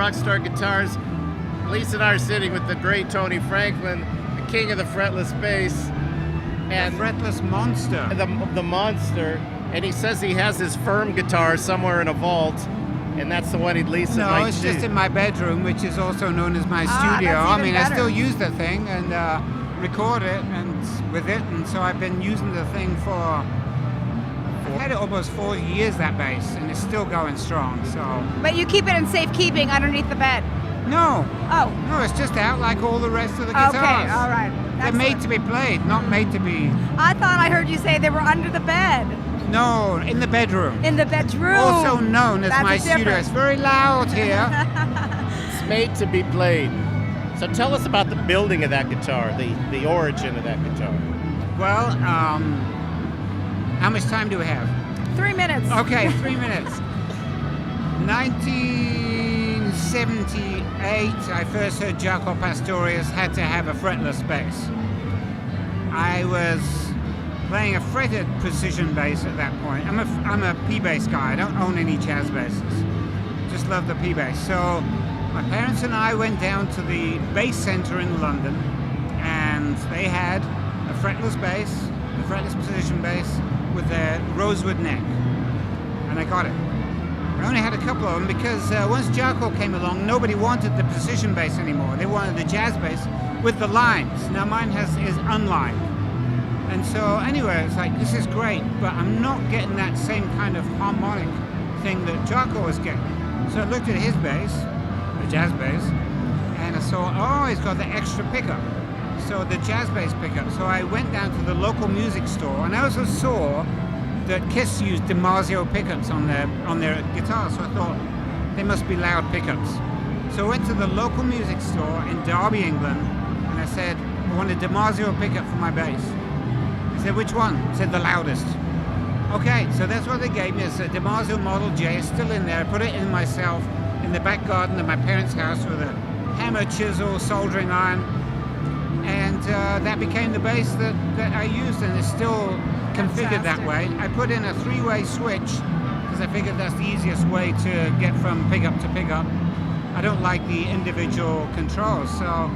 ROCKSTAR Guitars. Lisa and I are sitting with the great Tony Franklin, the king of the fretless bass. And the fretless monster. The monster. And he says he has his firm guitar somewhere in a vault, and that's the one Lisa No, might it's do. just in my bedroom, which is also known as my studio. I mean, better. I still use the thing and record it and with it, and so I've been using the thing for... I've had it almost 4 years, that bass, and it's still going strong, so... But you keep it in safekeeping underneath the bed? No. Oh. No, it's just out like all the rest of the guitars. Okay, all right. They're made to be played, not made to be... I thought I heard you say they were under the bed. No, in the bedroom. In the bedroom. Also known as my studio. It's very loud here. It's made to be played. So tell us about the building of that guitar, the origin of that guitar. Well, how much time do we have? 3 minutes. Okay, 3 minutes. 1978, I first heard Jaco Pastorius had to have a fretless bass. I was playing a fretted precision bass at that point. I'm a P bass guy. I don't own any jazz basses. Just love the P bass. So my parents and I went down to the bass center in London, and they had a fretless bass, a fretless precision bass with a rosewood neck, and I got it. I only had a couple of them because once Jaco came along, nobody wanted the precision bass anymore. They wanted the jazz bass with the lines. Now mine is unlined. And so anyway, it's like, this is great, but I'm not getting that same kind of harmonic thing that Jaco was getting. So I looked at his bass, the jazz bass, and I saw, oh, he's got the extra pickup. So the jazz bass pickup. So I went down to the local music store, and I also saw that Kiss used DiMarzio pickups on their guitars. So I thought, they must be loud pickups. So I went to the local music store in Derby, England, and I said, I want a DiMarzio pickup for my bass. I said, which one? I said, the loudest. Okay, so that's what they gave me. It's a DiMarzio Model J, it's still in there. I put it in myself in the back garden of my parents' house with a hammer, chisel, soldering iron. And that became the bass that I used, and it's still configured that way. I put in a 3-way switch because I figured that's the easiest way to get from pickup to pickup. I don't like the individual controls, so...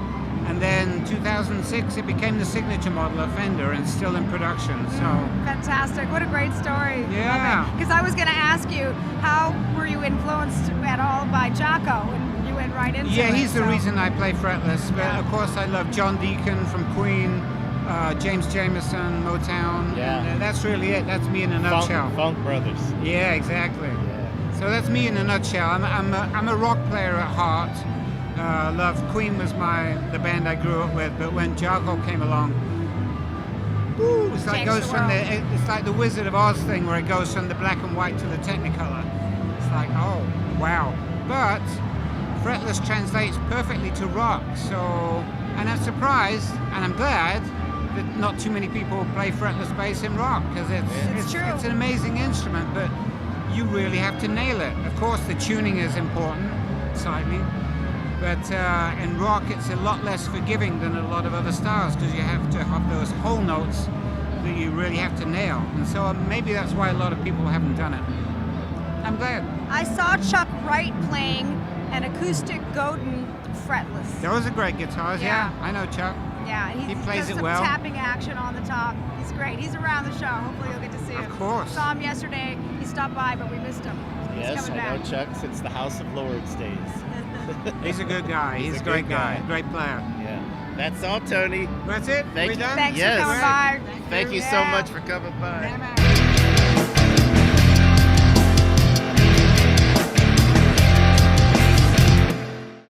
And then 2006, it became the signature model of Fender and still in production. So fantastic! What a great story. Yeah. Because I was going to ask you, how were you influenced at all by Jaco? And you went right into it. Yeah, he's the reason I play fretless. But of course, I love John Deacon from Queen, James Jamerson, Motown. Yeah. And that's really it. That's me in a nutshell. Funk Brothers. Yeah, exactly. Yeah. So that's me in a nutshell. I'm a rock player at heart. Queen was the band I grew up with, but when Jaco came along, it's like it's like the Wizard of Oz thing where it goes from the black and white to the Technicolor. It's like, oh wow! But fretless translates perfectly to rock. So, and I'm surprised, and I'm glad that not too many people play fretless bass in rock because it's an amazing instrument, but you really have to nail it. Of course, the tuning is important, slightly. But in rock, it's a lot less forgiving than a lot of other styles because you have to have those whole notes that you really have to nail. And so maybe that's why a lot of people haven't done it. I'm glad. I saw Chuck Wright playing an acoustic Godin fretless. Those are great guitars, yeah. I know Chuck. Yeah, he plays it some well. Tapping action on the top. He's great. He's around the show. Hopefully you'll get to see him. Of course. Saw him yesterday. He stopped by, but we missed him. Yes, I know Chuck since the House of Lords days. He's a good guy. He's a great guy. Great player. Yeah. That's all, Tony. That's it? Thank you. Thanks yes. for coming by. Thank you so much for coming by.